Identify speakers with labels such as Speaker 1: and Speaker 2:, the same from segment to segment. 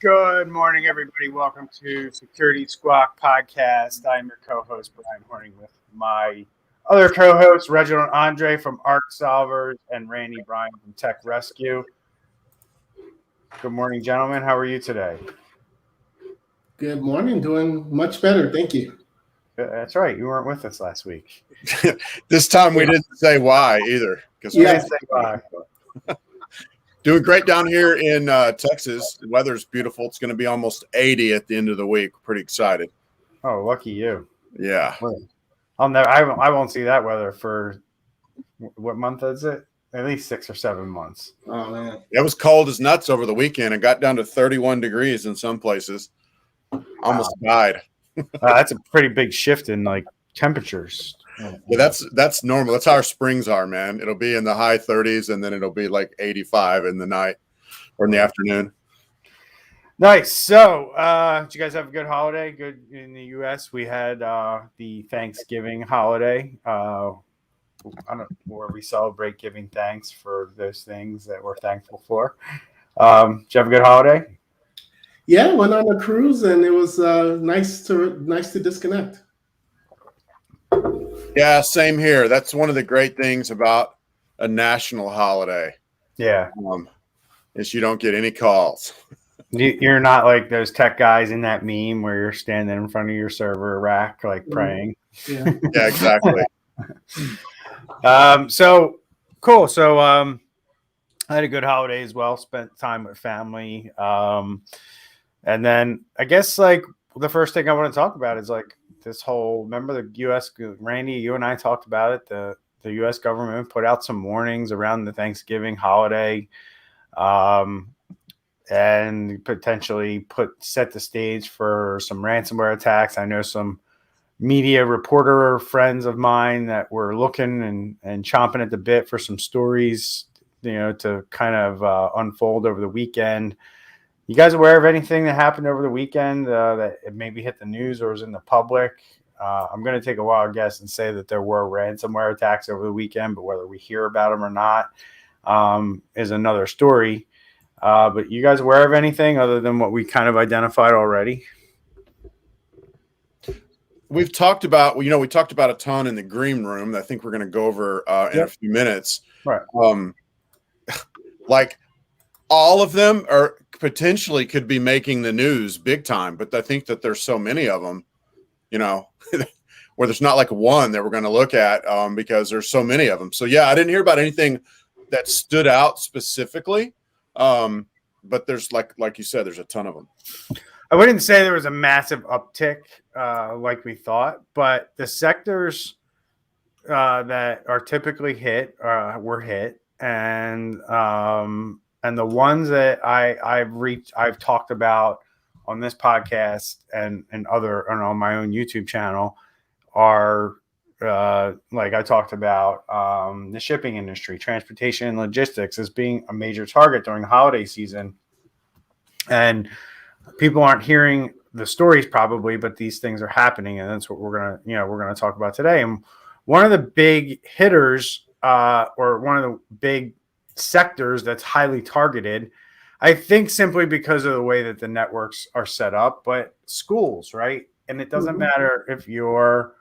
Speaker 1: Good morning, everybody. Welcome to Security Squawk Podcast. I'm your co-host, Brian Horning, with my other co-hosts, Reginald Andre from Arc Solvers and Randy Bryan from Tech Rescue. Good morning, gentlemen. How are you today?
Speaker 2: Good morning. Doing much better. Thank you.
Speaker 1: That's right. You weren't with us last week.
Speaker 3: This time we didn't say why either.
Speaker 1: We didn't say why.
Speaker 3: Doing great down here in Texas. The weather's beautiful. It's going to be almost 80 at the end of the week. Pretty excited.
Speaker 1: Oh, lucky you.
Speaker 3: Yeah.
Speaker 1: I won't see that weather for what month is it? At least 6 or 7 months.
Speaker 2: Oh man,
Speaker 3: it was cold as nuts over the weekend. It got down to 31 degrees in some places. Almost died.
Speaker 1: That's a pretty big shift in like temperatures.
Speaker 3: Yeah, that's normal. That's how our springs are, man. It'll be in the high 30s and then it'll be like 85 in the night or in the afternoon.
Speaker 1: Nice. So, did you guys have a good holiday? Good in the U.S. We had the Thanksgiving holiday, where we celebrate giving thanks for those things that we're thankful for. Did you have a good holiday?
Speaker 2: Yeah, went on a cruise and it was nice to disconnect.
Speaker 3: Yeah, same here. That's one of the great things about a national holiday.
Speaker 1: Yeah,
Speaker 3: is you don't get any calls.
Speaker 1: You're not like those tech guys in that meme where you're standing in front of your server rack, like praying.
Speaker 2: Yeah,
Speaker 3: Yeah, exactly.
Speaker 1: So cool. So I had a good holiday as well. Spent time with family. And then I guess like the first thing I want to talk about is like this whole, remember the U.S. Randy, you and I talked about it. The U.S. government put out some warnings around the Thanksgiving holiday, and potentially set the stage for some ransomware attacks. I know some media reporter friends of mine that were looking and chomping at the bit for some stories, to kind of unfold over the weekend. You guys aware of anything that happened over the weekend that it maybe hit the news or was in the public? I'm going to take a wild guess and say that there were ransomware attacks over the weekend, but whether we hear about them or not is another story. But you guys aware of anything other than what we kind of identified already?
Speaker 3: We've talked about, we talked about a ton in the green room that I think we're going to go over in a few minutes.
Speaker 1: Right.
Speaker 3: Like all of them are potentially could be making the news big time, but I think that there's so many of them, where there's not like one that we're going to look at because there's so many of them. So yeah, I didn't hear about anything that stood out specifically. But there's like you said, there's a ton of them.
Speaker 1: I wouldn't say there was a massive uptick like we thought, but the sectors that are typically hit were hit, and the ones that I've talked about on this podcast and on my own YouTube channel are like I talked about the shipping industry, transportation and logistics as being a major target during the holiday season. And people aren't hearing the stories probably, but these things are happening. And that's what we're going to talk about today. And one of the big hitters or one of the big sectors that's highly targeted, I think simply because of the way that the networks are set up, but schools, right? And it doesn't matter if you're,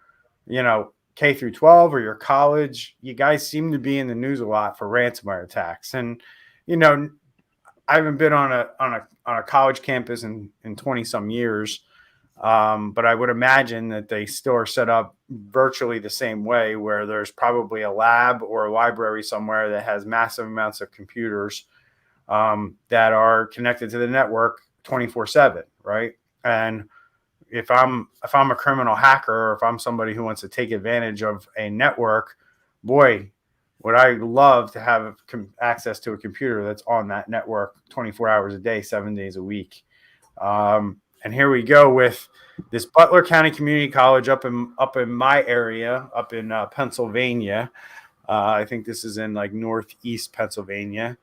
Speaker 1: K through 12 or your college, you guys seem to be in the news a lot for ransomware attacks. And, I haven't been on a college campus in 20 some years. But I would imagine that they still are set up virtually the same way, where there's probably a lab or a library somewhere that has massive amounts of computers that are connected to the network 24/7, right? And if I'm a criminal hacker, or if I'm somebody who wants to take advantage of a network, boy, would I love to have access to a computer that's on that network 24 hours a day, 7 days a week. And here we go with this Butler County Community College up in my area, up in Pennsylvania. I think this is in like northeast Pennsylvania.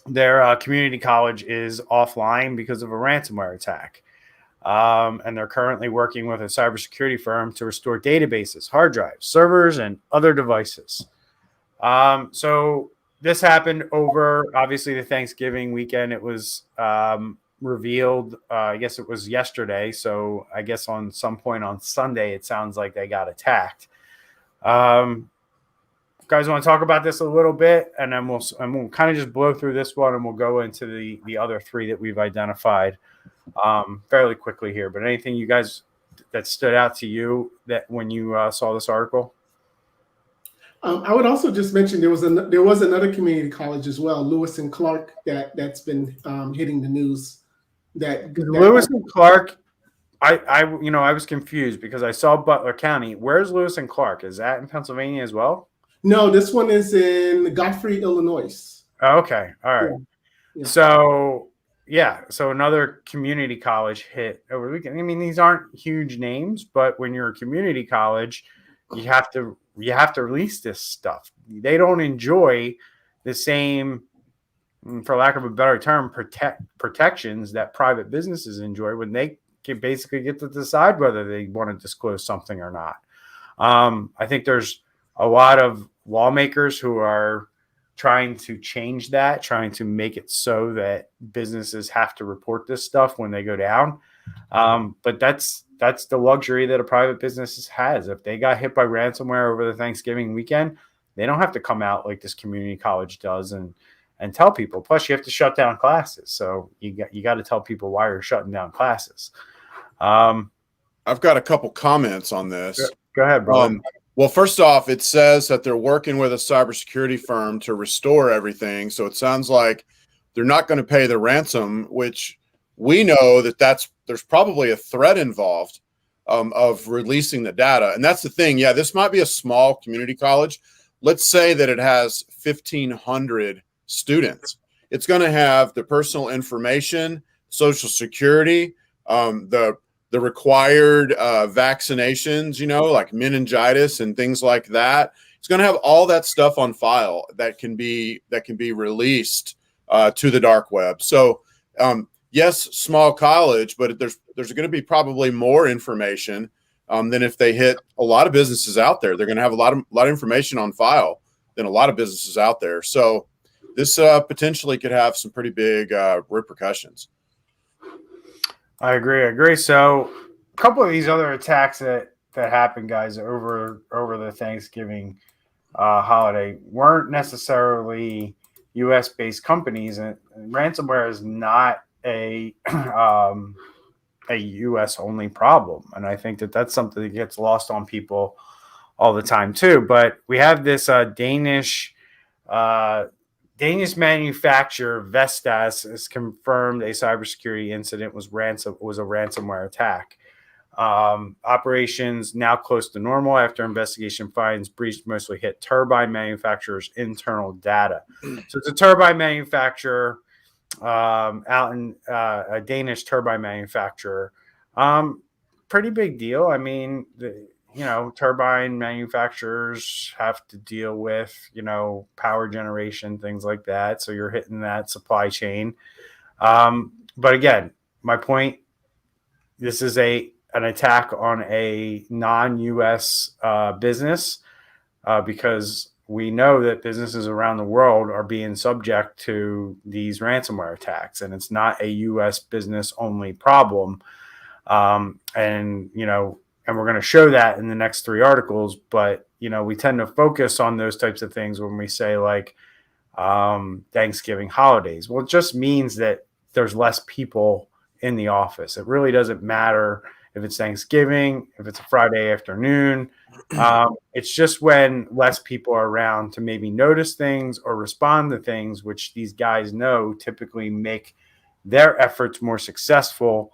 Speaker 1: Their community college is offline because of a ransomware attack. And they're currently working with a cybersecurity firm to restore databases, hard drives, servers, and other devices. So this happened over obviously the Thanksgiving weekend. It was revealed. I guess it was yesterday. So I guess on some point on Sunday, it sounds like they got attacked. Guys, want to talk about this a little bit, and then we'll kind of just blow through this one, and we'll go into the other three that we've identified fairly quickly here. But anything you guys that stood out to you that when you saw this article?
Speaker 2: I would also just mention there was another community college as well, Lewis and Clark, that's been hitting the news. That
Speaker 1: Lewis and Clark. I was confused because I saw Butler County. Where's Lewis and Clark? Is that in Pennsylvania as well?
Speaker 2: No, this one is in Godfrey, Illinois.
Speaker 1: Oh, okay, all right.
Speaker 2: Yeah.
Speaker 1: So another community college hit over the weekend. I mean, these aren't huge names, but when you're a community college, you have to release this stuff. They don't enjoy the same, for lack of a better term, protections that private businesses enjoy when they can basically get to decide whether they want to disclose something or not. I think there's a lot of lawmakers who are trying to change that, trying to make it so that businesses have to report this stuff when they go down. But that's the luxury that a private business has. If they got hit by ransomware over the Thanksgiving weekend, they don't have to come out like this community college does and tell people. Plus, you have to shut down classes. So you got to tell people why you're shutting down classes.
Speaker 3: I've got a couple comments on this.
Speaker 1: Go ahead, bro.
Speaker 3: Well, first off, it says that they're working with a cybersecurity firm to restore everything. So it sounds like they're not going to pay the ransom, which we know there's probably a threat involved of releasing the data. And that's the thing. Yeah, this might be a small community college. Let's say that it has 1,500 students. It's going to have the personal information, social security, the required vaccinations, like meningitis and things like that. It's going to have all that stuff on file that can be released to the dark web. So yes, small college, but there's going to be probably more information than if they hit a lot of businesses out there. They're going to have a lot of information on file than a lot of businesses out there. So this potentially could have some pretty big repercussions.
Speaker 1: I agree. So a couple of these other attacks that happened, guys, over the Thanksgiving holiday weren't necessarily U.S.-based companies, and ransomware is not a U.S.-only problem. And I think that's something that gets lost on people all the time too. But we have this Danish manufacturer Vestas has confirmed a cybersecurity incident was a ransomware attack. Operations now close to normal after investigation finds breach mostly hit turbine manufacturer's internal data. So it's a turbine manufacturer out in a Danish turbine manufacturer. Pretty big deal. I mean, turbine manufacturers have to deal with, power generation, things like that. So you're hitting that supply chain. But again, my point, this is an attack on a non-U.S. Business because we know that businesses around the world are being subject to these ransomware attacks, and it's not a U.S. business only problem. And we're going to show that in the next three articles, but, we tend to focus on those types of things when we say like Thanksgiving holidays. Well, it just means that there's less people in the office. It really doesn't matter if it's Thanksgiving, if it's a Friday afternoon. It's just when less people are around to maybe notice things or respond to things, which these guys know typically make their efforts more successful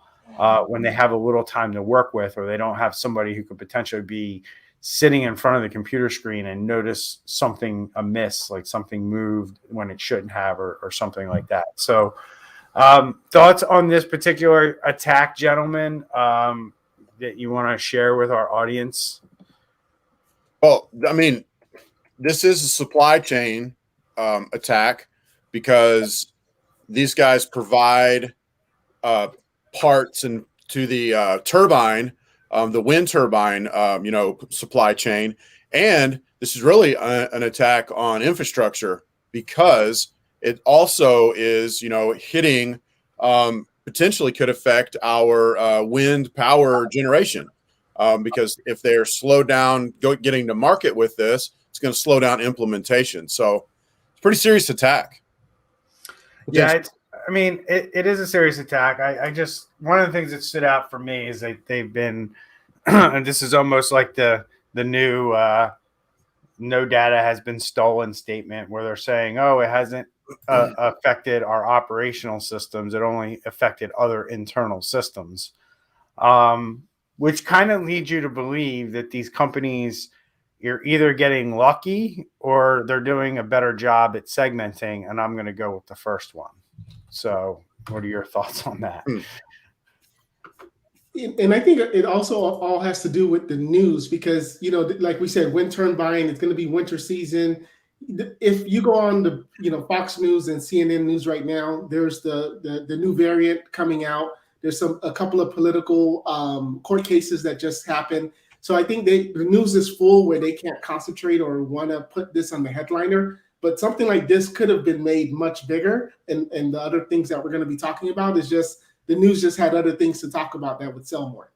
Speaker 1: when they have a little time to work with, or they don't have somebody who could potentially be sitting in front of the computer screen and notice something amiss, like something moved when it shouldn't have, or something like that. So thoughts on this particular attack, gentlemen, that you want to share with our audience?
Speaker 3: Well, I mean, this is a supply chain attack because these guys provide parts and to the turbine, the wind turbine, supply chain. And this is really an attack on infrastructure because it also is, hitting, potentially could affect our wind power generation. Because if they're slowed down getting to market with this, it's going to slow down implementation. So it's a pretty serious attack.
Speaker 1: Yeah, it is a serious attack. I just, one of the things that stood out for me is that they've been, and this is almost like the new no data has been stolen statement, where they're saying, oh, it hasn't affected our operational systems. It only affected other internal systems, which kind of leads you to believe that these companies, you're either getting lucky or they're doing a better job at segmenting. And I'm going to go with the first one. So what are your thoughts on that?
Speaker 2: And I think it also all has to do with the news, because, like we said, wind turbine buying, it's going to be winter season. If you go on the, Fox News and CNN News right now, there's the new variant coming out. There's a couple of political court cases that just happened. So I think the news is full where they can't concentrate or want to put this on the headliner. But something like this could have been made much bigger. And the other things that we're going to be talking about is just the news just had other things to talk about that would sell more.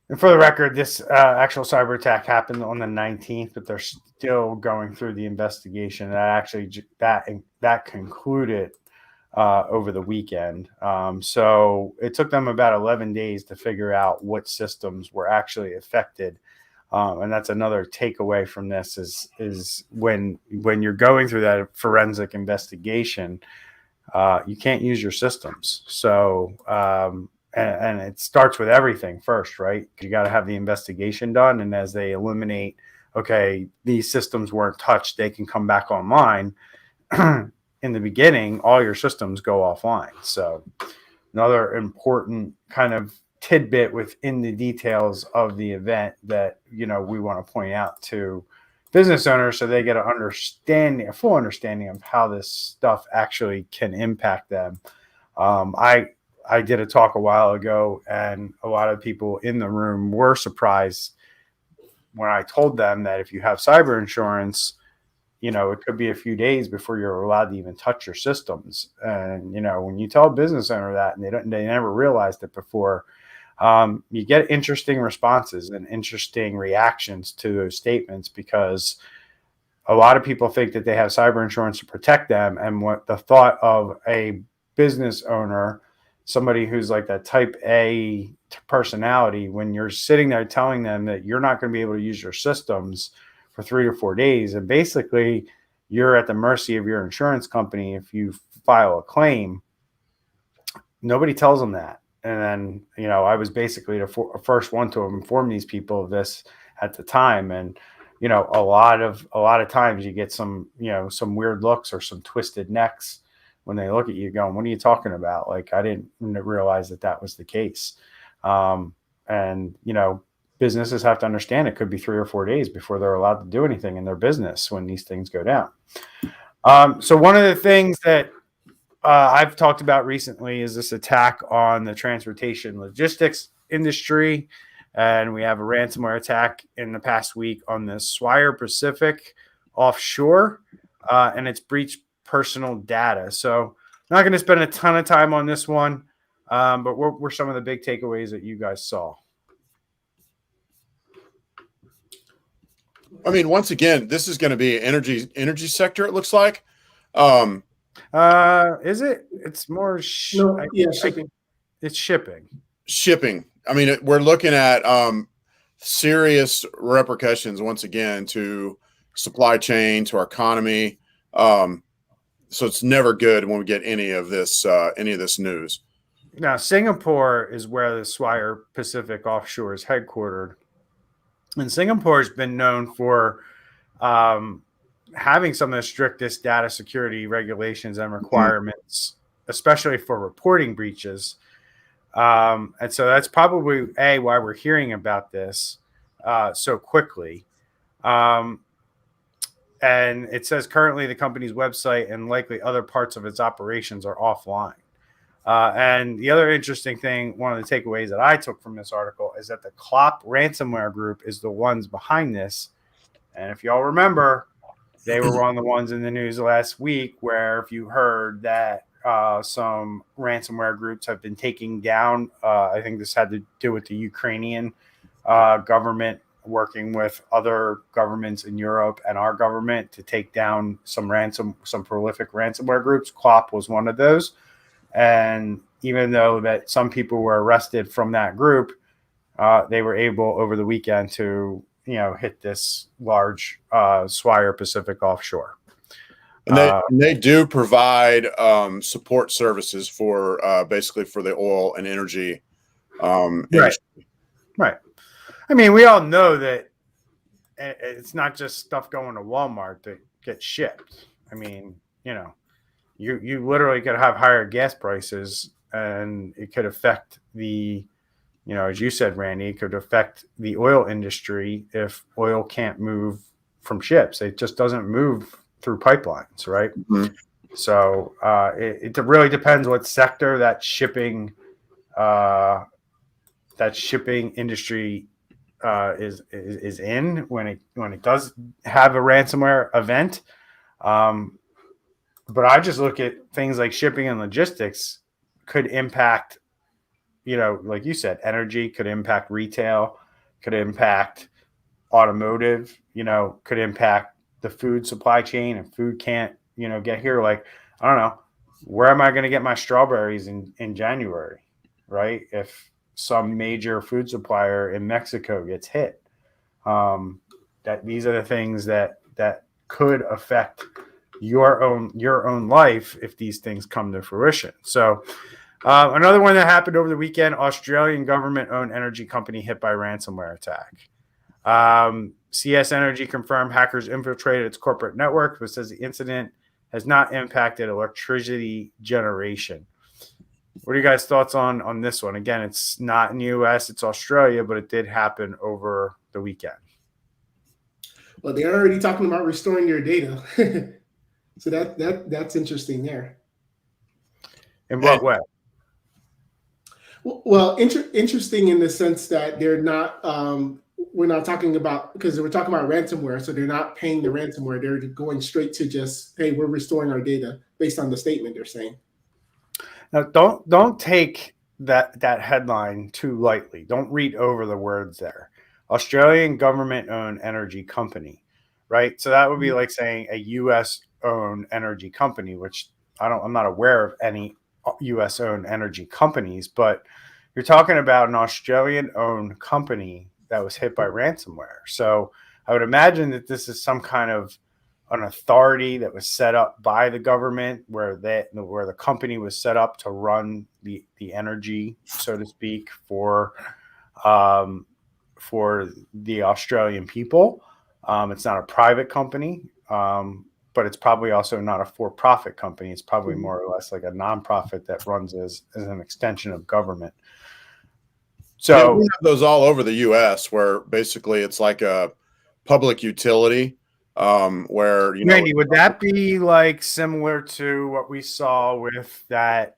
Speaker 1: And for the record, this actual cyber attack happened on the 19th, but they're still going through the investigation. That concluded over the weekend. So it took them about 11 days to figure out what systems were actually affected. And that's another takeaway from this is when you're going through that forensic investigation, you can't use your systems. So, and it starts with everything first, right? You got to have the investigation done. And as they eliminate, okay, these systems weren't touched, they can come back online. In the beginning, all your systems go offline. So another important kind of tidbit within the details of the event that, we want to point out to business owners so they get a full understanding of how this stuff actually can impact them. I did a talk a while ago, and a lot of people in the room were surprised when I told them that if you have cyber insurance, it could be a few days before you're allowed to even touch your systems. And, when you tell a business owner that and they never realized it before, you get interesting responses and interesting reactions to those statements, because a lot of people think that they have cyber insurance to protect them. And what the thought of a business owner, somebody who's like that type A personality, when you're sitting there telling them that you're not going to be able to use your systems for 3 to 4 days, and basically you're at the mercy of your insurance company if you file a claim, nobody tells them that. And then, I was basically the first one to inform these people of this at the time. And, a lot of times you get some weird looks or some twisted necks when they look at you going, what are you talking about? Like, I didn't realize that was the case. And, businesses have to understand it could be 3 or 4 days before they're allowed to do anything in their business when these things go down. So one of the things that I've talked about recently is this attack on the transportation logistics industry. And we have a ransomware attack in the past week on the Swire Pacific offshore, and it's breached personal data. So I'm not going to spend a ton of time on this one, but what were some of the big takeaways that you guys saw?
Speaker 3: I mean, once again, this is going to be energy sector, it looks like.
Speaker 1: Is it? It's more
Speaker 2: shipping.
Speaker 1: It's shipping.
Speaker 3: I mean, we're looking at serious repercussions once again to supply chain, to our economy. So it's never good when we get any of this news.
Speaker 1: Now, Singapore is where the Swire Pacific offshore is headquartered, and Singapore has been known for having some of the strictest data security regulations and requirements, especially for reporting breaches. And so that's probably why we're hearing about this so quickly. And it says currently the company's website and likely other parts of its operations are offline. And the other interesting thing, one of the takeaways that I took from this article, is that the Klopp ransomware group is the ones behind this. And if y'all remember, They were one of the ones in the news last week where if you heard that some ransomware groups have been taking down, I think this had to do with the Ukrainian government working with other governments in Europe and our government to take down some prolific ransomware groups. QOP was one of those. And even though that some people were arrested from that group, they were able over the weekend to hit this large Swire Pacific offshore.
Speaker 3: And they do provide support services for basically for the oil and energy industry.
Speaker 1: Right. I mean, we all know that it's not just stuff going to Walmart that gets shipped. I mean, you literally could have higher gas prices, and it could affect the, as you said, Randy, it could affect the oil industry if oil can't move from ships. It just doesn't move through pipelines, right?
Speaker 3: Mm-hmm.
Speaker 1: So it really depends what sector that shipping industry is in when it does have a ransomware event. But I just look at things like shipping and logistics could impact, like you said, energy, could impact retail, could impact automotive, could impact the food supply chain, and food can't, get here. Like, I don't know, where am I going to get my strawberries in January, right? If some major food supplier in Mexico gets hit, that these are the things that could affect your own life if these things come to fruition. So another one that happened over the weekend: Australian government-owned energy company hit by ransomware attack. CS Energy confirmed hackers infiltrated its corporate network, but says the incident has not impacted electricity generation. What are you guys' thoughts on this one? Again, it's not in the U.S., it's Australia, but it did happen over the weekend.
Speaker 2: Well, they're already talking about restoring your data. So that's interesting there.
Speaker 1: In what way?
Speaker 2: Well, interesting in the sense that they're not, we're not talking about, because we're talking about ransomware, so they're not paying the ransomware. They're going straight to just, hey, we're restoring our data based on the statement they're saying.
Speaker 1: Now, don't take that headline too lightly. Don't read over the words there. Australian government-owned energy company, right? So that would be like saying a U.S.-owned energy company, which I'm not aware of any U.S.-owned energy companies, but you're talking about an Australian-owned company that was hit by ransomware. So I would imagine that this is some kind of an authority that was set up by the government, where the company was set up to run the energy, so to speak, for the Australian people. It's not a private company, but it's probably also not a for-profit company. It's probably more or less like a nonprofit that runs as an extension of government. So
Speaker 3: yeah, we have those all over the U.S. where basically it's like a public utility. Where
Speaker 1: Randy, would that be like similar to what we saw with that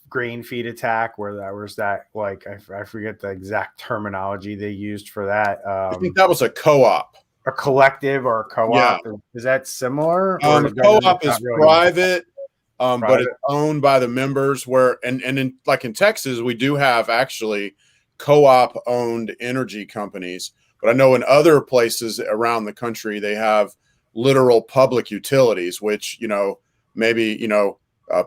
Speaker 1: grain feed attack, where there was that, like, I forget the exact terminology they used for that?
Speaker 3: I think that was a co-op,
Speaker 1: a collective or a co-op.
Speaker 3: Yeah.
Speaker 1: Is that similar?
Speaker 3: The co-op is really private, but it's owned by the members. And in Texas, we do have actually co-op owned energy companies. But I know in other places around the country, they have literal public utilities, which, maybe,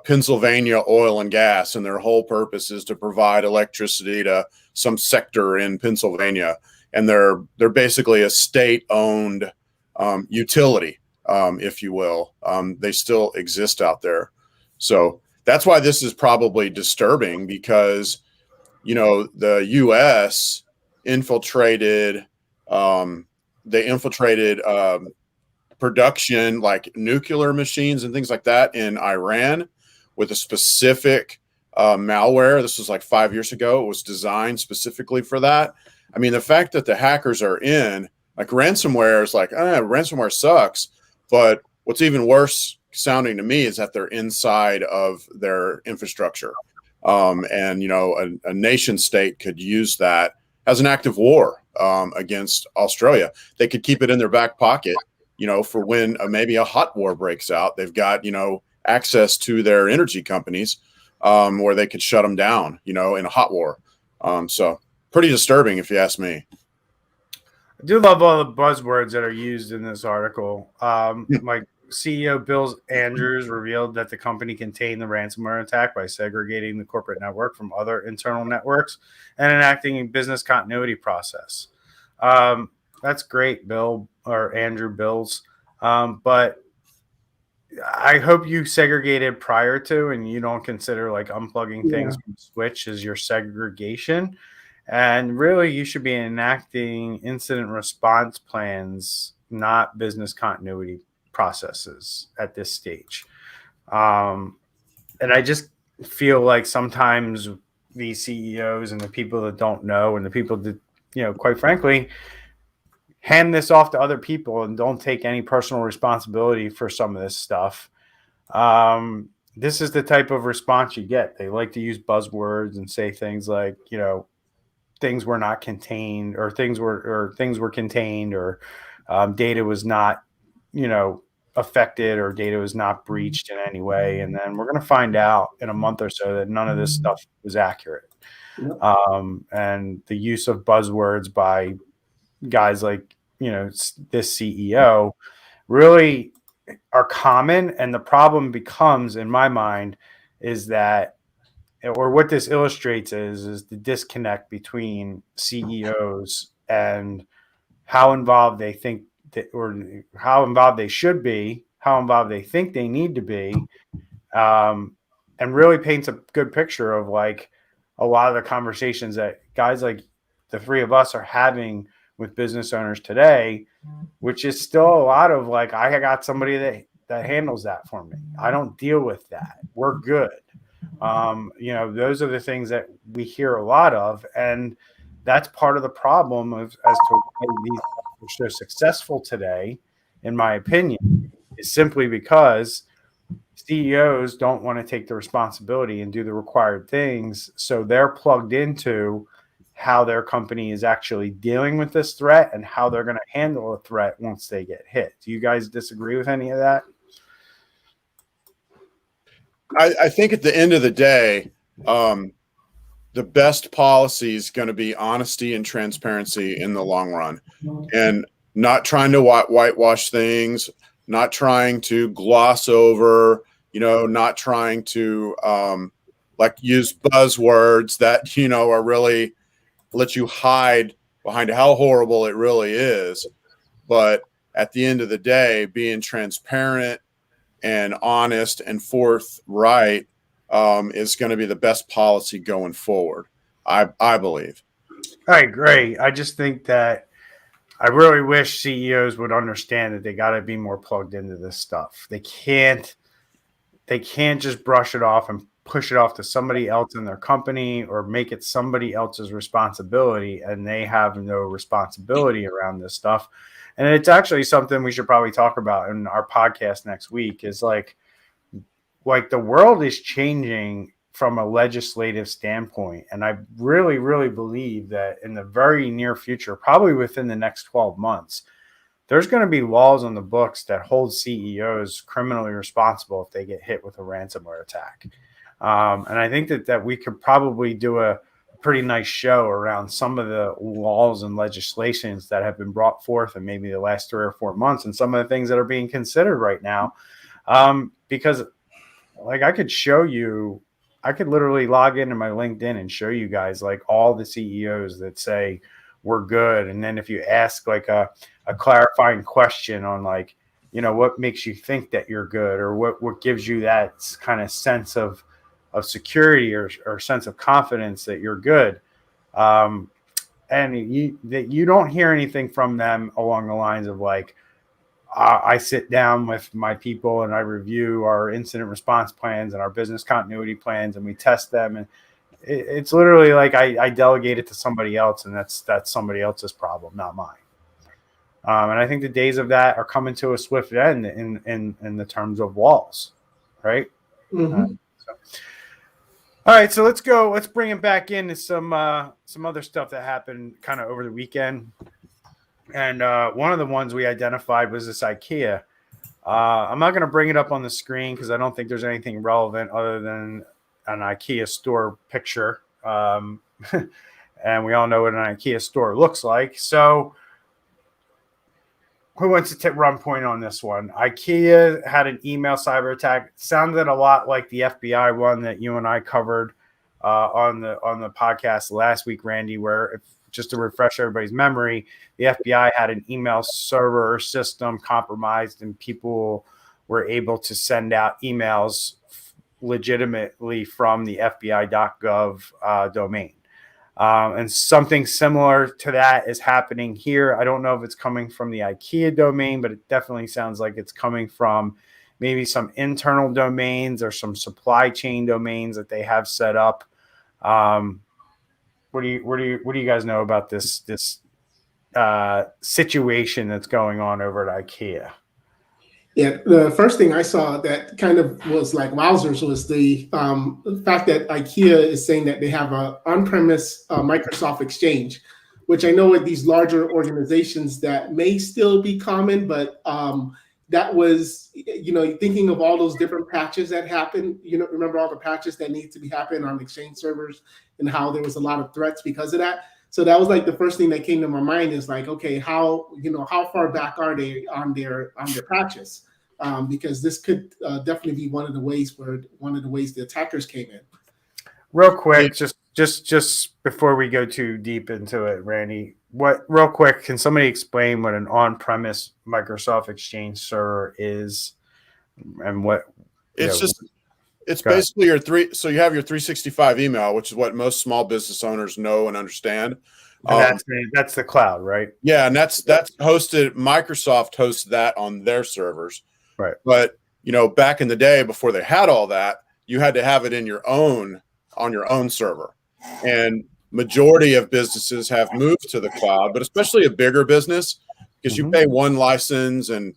Speaker 3: Pennsylvania Oil and Gas, and their whole purpose is to provide electricity to some sector in Pennsylvania. And they're basically a state-owned utility, if you will. They still exist out there. So that's why this is probably disturbing, because, the U.S. infiltrated production, like nuclear machines and things like that, in Iran with a specific malware. This was like 5 years ago. It was designed specifically for that. I mean, the fact that the hackers are in, like, ransomware is like, ransomware sucks. But what's even worse sounding to me is that they're inside of their infrastructure. And, a nation state could use that as an act of war against Australia. They could keep it in their back pocket, for when maybe a hot war breaks out. They've got, access to their energy companies where they could shut them down, in a hot war. So pretty disturbing, if you ask me.
Speaker 1: I do love all the buzzwords that are used in this article. Like CEO Bill Andrews revealed that the company contained the ransomware attack by segregating the corporate network from other internal networks and enacting a business continuity process. That's great, Bill or Andrew Bills. But I hope you segregated prior to, and you don't consider like unplugging things from switch as your segregation. And really, you should be enacting incident response plans, not business continuity processes at this stage. And I just feel like sometimes these CEOs and the people that don't know and the people that, quite frankly, hand this off to other people and don't take any personal responsibility for some of this stuff. This is the type of response you get. They like to use buzzwords and say things like, things were not contained, or things were contained, or data was not, affected, or data was not breached in any way. And then we're going to find out in a month or so that none of this stuff was accurate. And the use of buzzwords by guys like, this CEO really are common. And the problem becomes, in my mind, is that, or what this illustrates is the disconnect between CEOs and how involved they think that, or how involved they should be, how involved they think they need to be, and really paints a good picture of like a lot of the conversations that guys like the three of us are having with business owners today, which is still a lot of like, I got somebody that handles that for me. I don't deal with that. We're good. Those are the things that we hear a lot of, and that's part of the problem as to why these are so successful today, in my opinion, is simply because CEOs don't want to take the responsibility and do the required things. So they're plugged into how their company is actually dealing with this threat and how they're going to handle a threat once they get hit. Do you guys disagree with any of that?
Speaker 3: I think at the end of the day, the best policy is going to be honesty and transparency in the long run, and not trying to whitewash things, not trying to gloss over, not trying to use buzzwords that, are really let you hide behind how horrible it really is. But at the end of the day, being transparent and honest and forthright is going to be the best policy going forward, I believe.
Speaker 1: I agree. I just think that I really wish CEOs would understand that they got to be more plugged into this stuff. They can't just brush it off and push it off to somebody else in their company or make it somebody else's responsibility, and they have no responsibility around this stuff. And it's actually something we should probably talk about in our podcast next week, is like the world is changing from a legislative standpoint. And I really, really believe that in the very near future, probably within the next 12 months, there's going to be laws on the books that hold CEOs criminally responsible if they get hit with a ransomware attack. And I think that we could probably do a pretty nice show around some of the laws and legislations that have been brought forth in maybe the last 3 or 4 months, and some of the things that are being considered right now. Because I could literally log into my LinkedIn and show you guys like all the CEOs that say we're good. And then if you ask like a clarifying question on like, what makes you think that you're good, or what gives you that kind of sense of security or sense of confidence that you're good. And you don't hear anything from them along the lines of like, I sit down with my people and I review our incident response plans and our business continuity plans, and we test them. And it's literally like I delegate it to somebody else, and that's somebody else's problem, not mine. And I think the days of that are coming to a swift end in the terms of walls, right?
Speaker 2: Mm-hmm.
Speaker 1: All right, so let's bring it back into some other stuff that happened kind of over the weekend. And one of the ones we identified was this IKEA. I'm not going to bring it up on the screen because I don't think there's anything relevant other than an IKEA store picture. And we all know what an IKEA store looks like. So who wants to run point on this one? IKEA had an email cyber attack. It sounded a lot like the FBI one that you and I covered on the podcast last week, Randy, where just to refresh everybody's memory, the FBI had an email server system compromised and people were able to send out emails legitimately from the FBI.gov domain. And something similar to that is happening here. I don't know if it's coming from the IKEA domain, but it definitely sounds like it's coming from maybe some internal domains or some supply chain domains that they have set up. What do you guys know about this situation that's going on over at IKEA?
Speaker 2: Yeah, the first thing I saw that kind of was like wowzers was the fact that IKEA is saying that they have an on-premise Microsoft Exchange, which I know with these larger organizations that may still be common, but that was, thinking of all those different patches that happened, remember all the patches that need to be happening on Exchange servers and how there was a lot of threats because of that. So that was like the first thing that came to my mind is like, okay, how far back are they on their patches? Because this could definitely be one of the ways the attackers came in.
Speaker 1: Real quick, just before we go too deep into it, Randy, real quick, can somebody explain what an on-premise Microsoft Exchange server is and what
Speaker 3: it's basically so you have your 365 email, which is what most small business owners know and understand.
Speaker 1: And that's the cloud, right?
Speaker 3: Yeah, and that's hosted. Microsoft hosts that on their servers.
Speaker 1: Right.
Speaker 3: But back in the day before they had all that, you had to have it on your own server. And majority of businesses have moved to the cloud, but especially a bigger business, because you pay one license and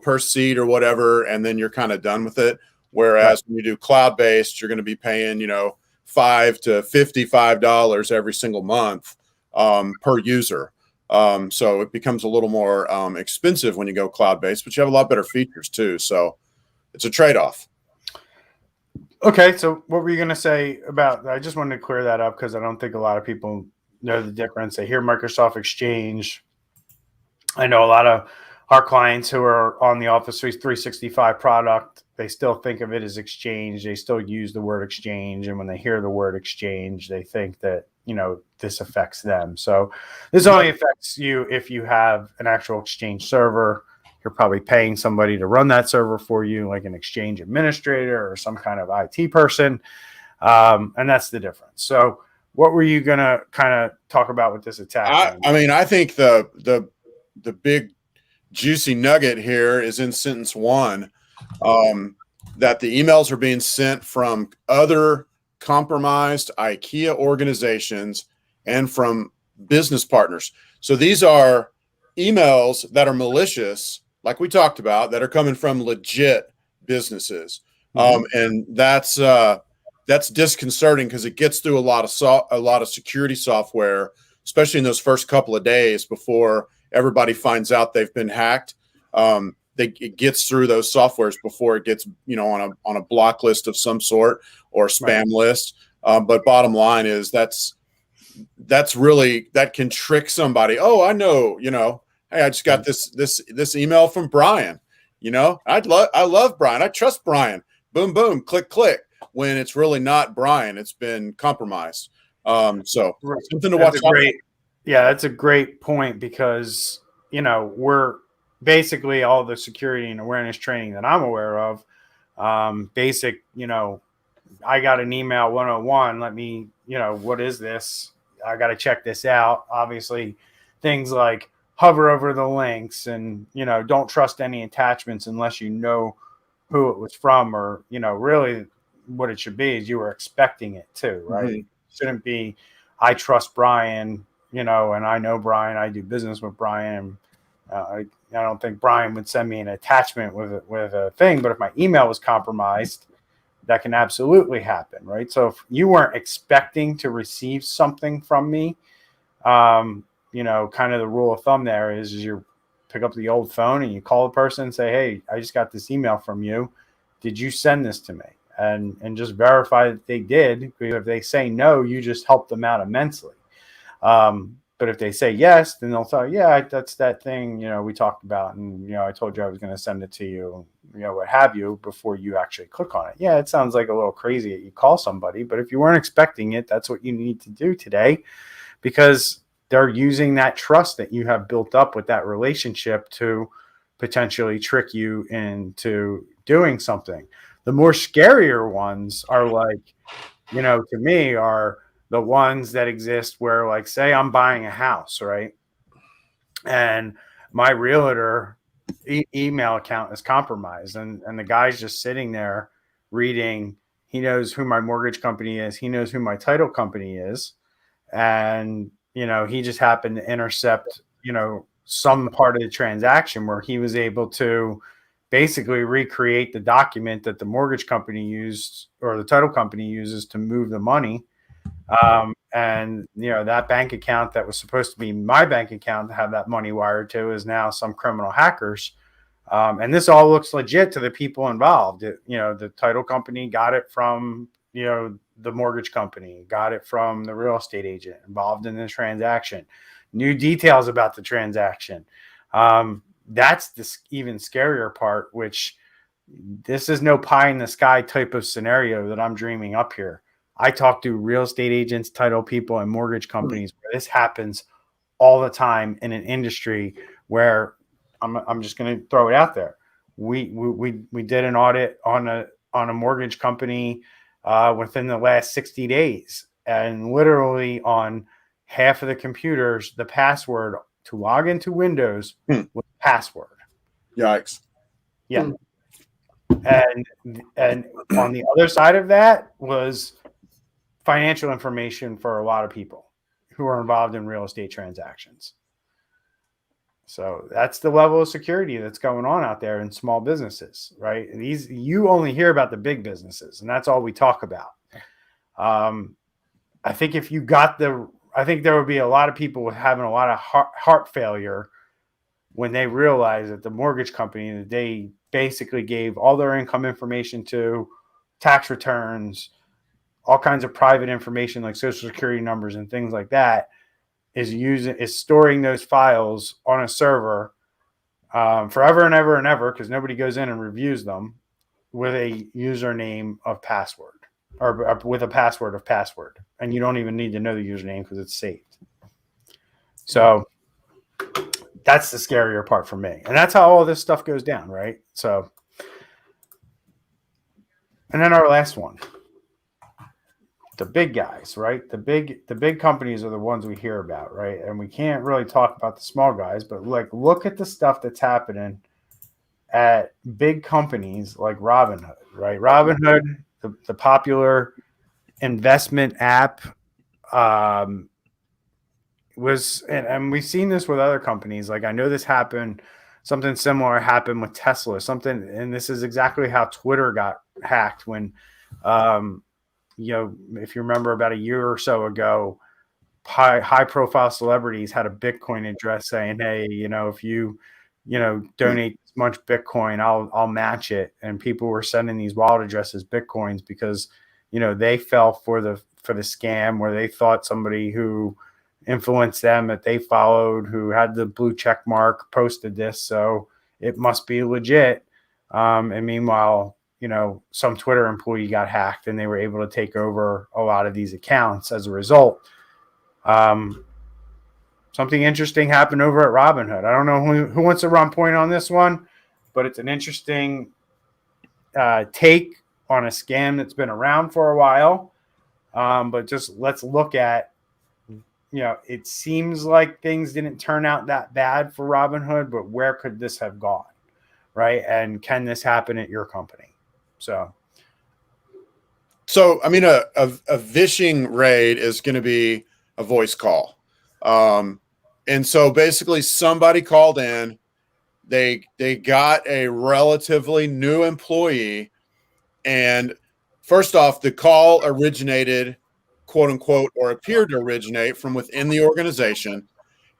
Speaker 3: per seat or whatever, and then you're kind of done with it. Whereas when you do cloud-based, you're going to be paying, $5 to $55 every single month per user. So it becomes a little more expensive when you go cloud-based, but you have a lot better features too. So it's a trade-off.
Speaker 1: Okay, so what were you going to say about that? I just wanted to clear that up because I don't think a lot of people know the difference. They hear Microsoft Exchange. I know a lot of our clients who are on the Office 365 product, they still think of it as Exchange. They still use the word Exchange. And when they hear the word Exchange, they think that, this affects them. So this only affects you if you have an actual Exchange server. You're probably paying somebody to run that server for you, like an Exchange administrator or some kind of IT person. And that's the difference. So what were you going to kind of talk about with this attack?
Speaker 3: I think the big juicy nugget here is in sentence one, that the emails are being sent from other compromised IKEA organizations and from business partners. So these are emails that are malicious, like we talked about, that are coming from legit businesses. And that's disconcerting because it gets through a lot of security software, especially in those first couple of days before everybody finds out they've been hacked. It gets through those softwares before it gets, on a block list of some sort or spam list. But bottom line is that's really, that can trick somebody. Oh, I know, hey, I just got this email from Brian. I love Brian. I trust Brian. Boom, boom, click, click. When it's really not Brian, it's been compromised. So something to watch out.
Speaker 1: Yeah, that's a great point because, we're basically all the security and awareness training that I'm aware of. Basic, I got an email 101. Let me, what is this? I got to check this out. Obviously, things like hover over the links and, don't trust any attachments unless you know who it was from, or, really what it should be is you were expecting it too, right? It shouldn't be, I trust Brian, and I know Brian, I do business with Brian. I don't think Brian would send me an attachment with a thing, but if my email was compromised, that can absolutely happen, right? So if you weren't expecting to receive something from me, kind of the rule of thumb there is you pick up the old phone and you call the person and say, hey, I just got this email from you. Did you send this to me? And just verify that they did. If they say no, you just help them out immensely. But if they say yes, then they'll say, yeah, that's that thing, we talked about. And, I told you I was going to send it to you, what have you, before you actually click on it. Yeah, it sounds like a little crazy that you call somebody, but if you weren't expecting it, that's what you need to do today, because they're using that trust that you have built up with that relationship to potentially trick you into doing something. The more scarier ones are like, to me, are the ones that exist where, like, say I'm buying a house, right? And my realtor email account is compromised, and the guy's just sitting there reading. He knows who my mortgage company is. He knows who my title company is. And, he just happened to intercept, some part of the transaction where he was able to basically recreate the document that the mortgage company used or the title company uses to move the money. And that bank account that was supposed to be my bank account to have that money wired to is now some criminal hackers. And this all looks legit to the people involved. The title company got it from, the mortgage company, got it from the real estate agent involved in the transaction, new details about the transaction. That's the even scarier part, which this is no pie in the sky type of scenario that I'm dreaming up here. I talk to real estate agents, title people, and mortgage companies where this happens all the time in an industry where I'm just going to throw it out there. We did an audit on a mortgage company within the last 60 days, and literally on half of the computers, the password to log into Windows was password.
Speaker 3: Yikes.
Speaker 1: Yeah. And on the other side of that was financial information for a lot of people who are involved in real estate transactions. So that's the level of security that's going on out there in small businesses, right? You only hear about the big businesses, and that's all we talk about. I think I think there would be a lot of people having a lot of heart failure when they realize that the mortgage company that they basically gave all their income information to, tax returns, all kinds of private information like social security numbers and things like that, is storing those files on a server forever and ever and ever, because nobody goes in and reviews them, with a username of password, or with a password of password, and you don't even need to know the username because it's saved. So that's the scarier part for me, and that's how all this stuff goes down, right? So, and then our last one, the big guys, right? The big companies are the ones we hear about, right? And we can't really talk about the small guys, but look at the stuff that's happening at big companies like Robinhood, right? Robinhood, the popular investment app, was, and we've seen this with other companies. Like, I know this happened, something similar happened with Tesla, and this is exactly how Twitter got hacked when, if you remember about a year or so ago, high profile celebrities had a Bitcoin address saying, hey, if you, donate this much Bitcoin, I'll match it. And people were sending these wallet addresses Bitcoins because, they fell for the scam, where they thought somebody who influenced them that they followed, who had the blue check mark, posted this, so it must be legit. And meanwhile, some Twitter employee got hacked, and they were able to take over a lot of these accounts as a result. Something interesting happened over at Robinhood. I don't know who wants to run point on this one, but it's an interesting take on a scam that's been around for a while. But just let's look at, it seems like things didn't turn out that bad for Robinhood, but where could this have gone, right? And can this happen at your company? So
Speaker 3: I mean, a Vishing raid is going to be a voice call. And so basically somebody called in, they got a relatively new employee. And first off, the call originated, quote unquote, or appeared to originate from within the organization.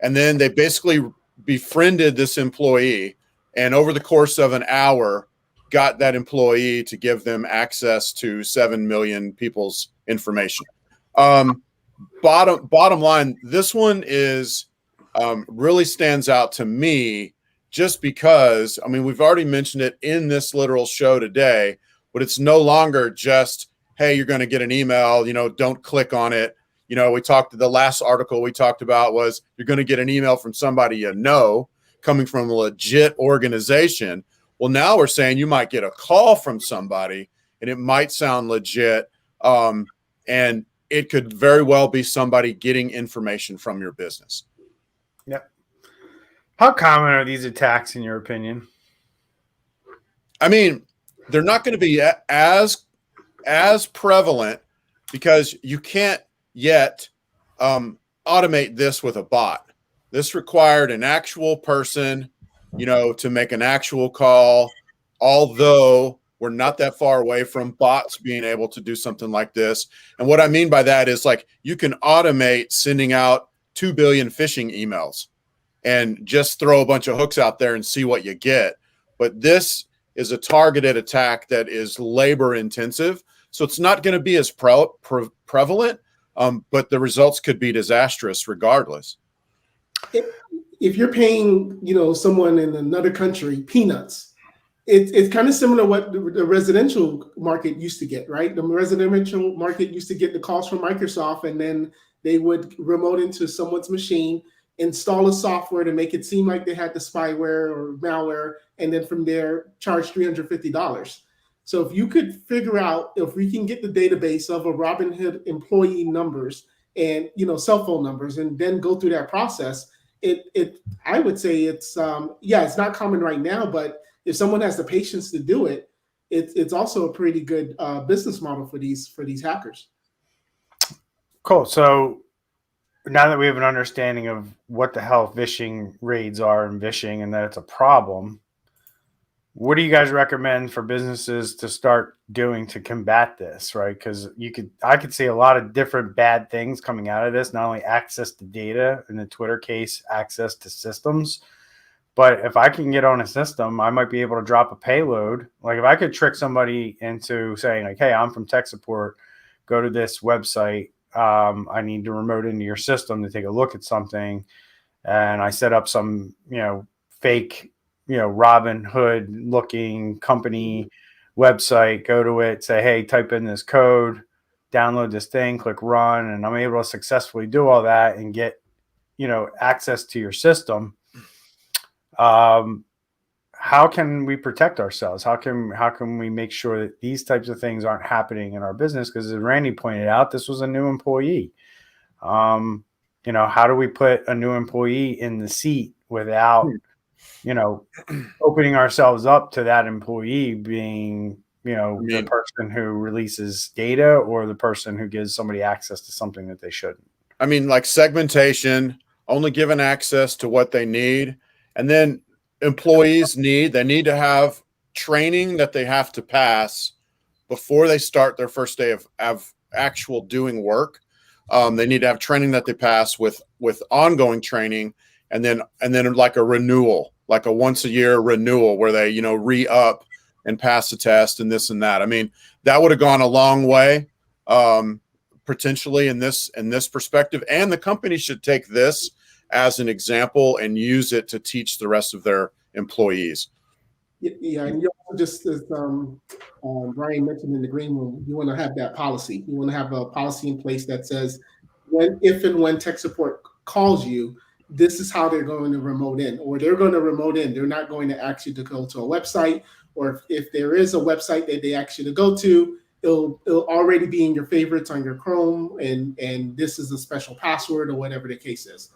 Speaker 3: And then they basically befriended this employee, and over the course of an hour got that employee to give them access to 7 million people's information. Bottom line, this one is really stands out to me just because, I mean, we've already mentioned it in this literal show today, but it's no longer just, hey, you're going to get an email, don't click on it. The last article we talked about was you're going to get an email from somebody coming from a legit organization. Well, now we're saying you might get a call from somebody and it might sound legit. And it could very well be somebody getting information from your business.
Speaker 1: Yep. How common are these attacks in your opinion?
Speaker 3: I mean, they're not going to be as prevalent because you can't yet automate this with a bot. This required an actual person, to make an actual call, although we're not that far away from bots being able to do something like this. And what I mean by that is, like, you can automate sending out 2 billion phishing emails and just throw a bunch of hooks out there and see what you get. But this is a targeted attack that is labor intensive. So it's not going to be as prevalent, but the results could be disastrous regardless.
Speaker 2: If you're paying, someone in another country peanuts, it's kind of similar to what the residential market used to get, right? The residential market used to get the calls from Microsoft, and then they would remote into someone's machine, install a software to make it seem like they had the spyware or malware, and then from there charge $350. So if you could figure out, if we can get the database of a Robinhood employee numbers and cell phone numbers, and then go through that process, I would say it's it's not common right now, but if someone has the patience to do it, it's also a pretty good business model for these hackers.
Speaker 1: Cool. So now that we have an understanding of what the hell phishing raids are and Vishing, and that it's a problem, what do you guys recommend for businesses to start doing to combat this? Right? Because I could see a lot of different bad things coming out of this. Not only access to data, in the Twitter case, access to systems. But if I can get on a system, I might be able to drop a payload. Like, if I could trick somebody into saying, like, hey, I'm from tech support, go to this website. I need to remote into your system to take a look at something. And I set up some, fake, Robinhood looking company website, go to it, say, hey, type in this code, download this thing, click run. And I'm able to successfully do all that and get, access to your system. How can we protect ourselves? How can we make sure that these types of things aren't happening in our business? Because as Randy pointed out, this was a new employee. How do we put a new employee in the seat without, opening ourselves up to that employee being, the person who releases data or the person who gives somebody access to something that they shouldn't?
Speaker 3: I mean, like segmentation, only giving access to what they need. And then employees need to have training that they have to pass before they start their first day of actual doing work. They need to have training that they pass with ongoing training, and then like a renewal, like a once a year renewal where they, re-up and pass the test and this and that. I mean, that would have gone a long way, potentially in this perspective. And the company should take this as an example and use it to teach the rest of their employees.
Speaker 2: Yeah, and you also, just as Brian mentioned in the green room, you want to have that policy. You want to have a policy in place that says, if and when tech support calls you, this is how they're going to remote in, or they're going to remote in. They're not going to ask you to go to a website, or if there is a website that they ask you to go to, it'll already be in your favorites on your Chrome, and this is a special password or whatever the case is.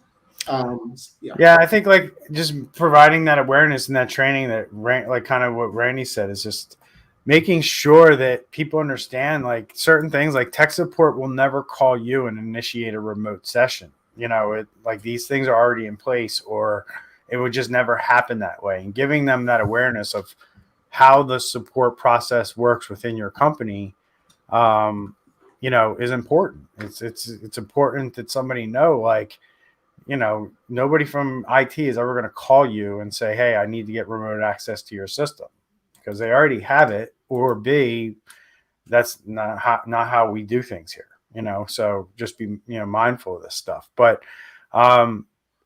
Speaker 1: I think, like, just providing that awareness and that training, that like kind of what Randy said, is just making sure that people understand, like, certain things, like tech support will never call you and initiate a remote session. Like, these things are already in place, or it would just never happen that way. And giving them that awareness of how the support process works within your company, is important. It's important that somebody know, like, nobody from IT is ever going to call you and say, hey, I need to get remote access to your system, because they already have it, or B, that's not how we do things here, so just be, mindful of this stuff. But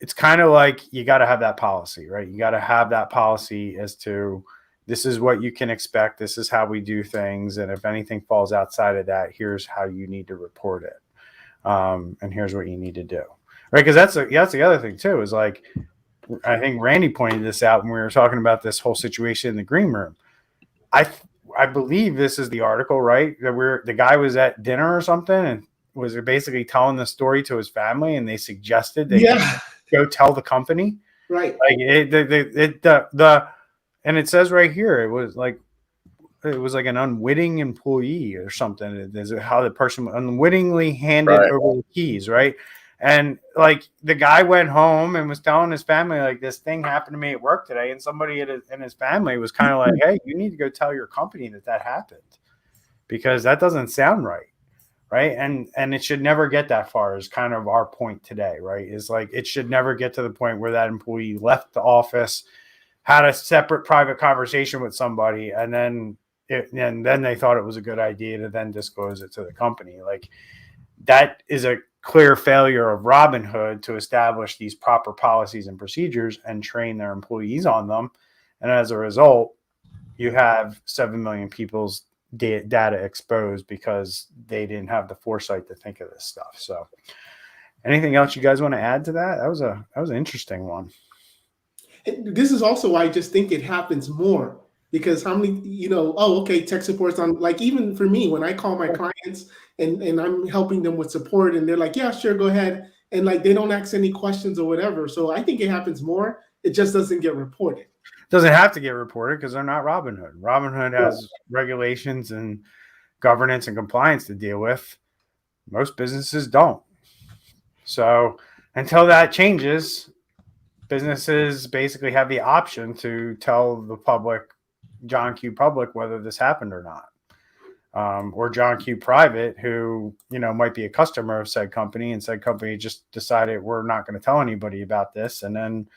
Speaker 1: it's kind of like, you got to have that policy, right? You got to have that policy as to, this is what you can expect. This is how we do things. And if anything falls outside of that, here's how you need to report it. And here's what you need to do. Right. Because that's the other thing too, is like, I think Randy pointed this out when we were talking about this whole situation in the green room. I believe this is the article, right? That the guy was at dinner or something and was basically telling the story to his family, and they suggested that he go tell the company.
Speaker 2: Right.
Speaker 1: Like and it says right here, it was like an unwitting employee or something. Is how the person unwittingly handed over the keys, right? And like, the guy went home and was telling his family, like, this thing happened to me at work today, and somebody in his family was kind of like, hey, you need to go tell your company that happened, because that doesn't sound right. Right. And it should never get that far, is kind of our point today, right? Is like, it should never get to the point where that employee left the office, had a separate private conversation with somebody, and then they thought it was a good idea to then disclose it to the company. Like, that is a clear failure of Robinhood to establish these proper policies and procedures and train their employees on them. And as a result, you have 7 million people's data exposed because they didn't have the foresight to think of this stuff. So anything else you guys want to add to that? That was an interesting one.
Speaker 2: And this is also why I just think it happens more, because how many, tech support's on, like, even for me, when I call my clients and I'm helping them with support, and they're like, yeah, sure, go ahead. And like, they don't ask any questions or whatever. So I think it happens more. It just doesn't get reported.
Speaker 1: Doesn't have to get reported because they're not Robinhood. Robinhood has regulations and governance and compliance to deal with. Most businesses don't. So until that changes, businesses basically have the option to tell the public, John Q. Public, whether this happened or not. Or John Q. Private, who, might be a customer of said company, and said company just decided, we're not going to tell anybody about this. And then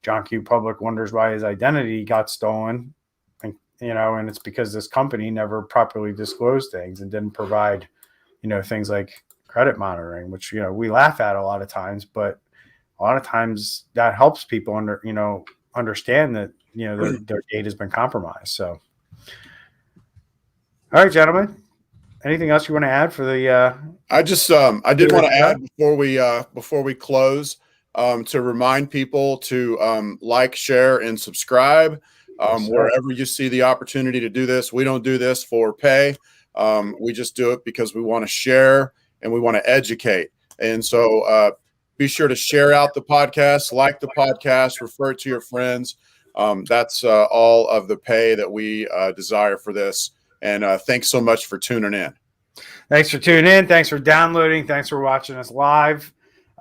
Speaker 1: John Q. Public wonders why his identity got stolen. And, and it's because this company never properly disclosed things and didn't provide, things like credit monitoring, which, we laugh at a lot of times, but a lot of times that helps people understand that, their data has been compromised. So, all right, gentlemen, anything else you want to add for the,
Speaker 3: I just, I did want to add before we close, to remind people to, like, share, and subscribe, wherever you see the opportunity to do this. We don't do this for pay. We just do it because we want to share and we want to educate. And so, be sure to share out the podcast, like the podcast, refer it to your friends. That's all of the pay that we desire for this. And thanks so much for tuning in.
Speaker 1: Thanks for tuning in. Thanks for downloading. Thanks for watching us live.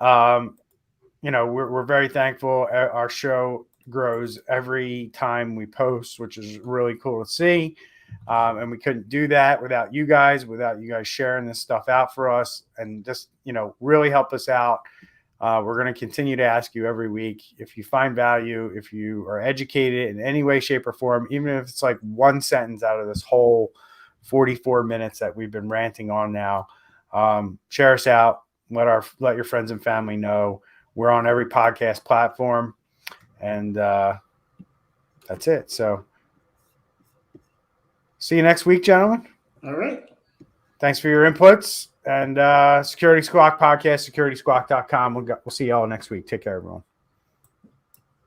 Speaker 1: We're very thankful. Our show grows every time we post, which is really cool to see. And we couldn't do that without you guys sharing this stuff out for us, and just, really help us out. We're going to continue to ask you every week, if you find value, if you are educated in any way, shape, or form, even if it's like one sentence out of this whole 44 minutes that we've been ranting on now, share us out. Let your friends and family know. We're on every podcast platform, and that's it. So see you next week, gentlemen.
Speaker 2: All right.
Speaker 1: Thanks for your inputs. And Security Squawk Podcast, securitysquawk.com. We'll see y'all next week. Take care, everyone.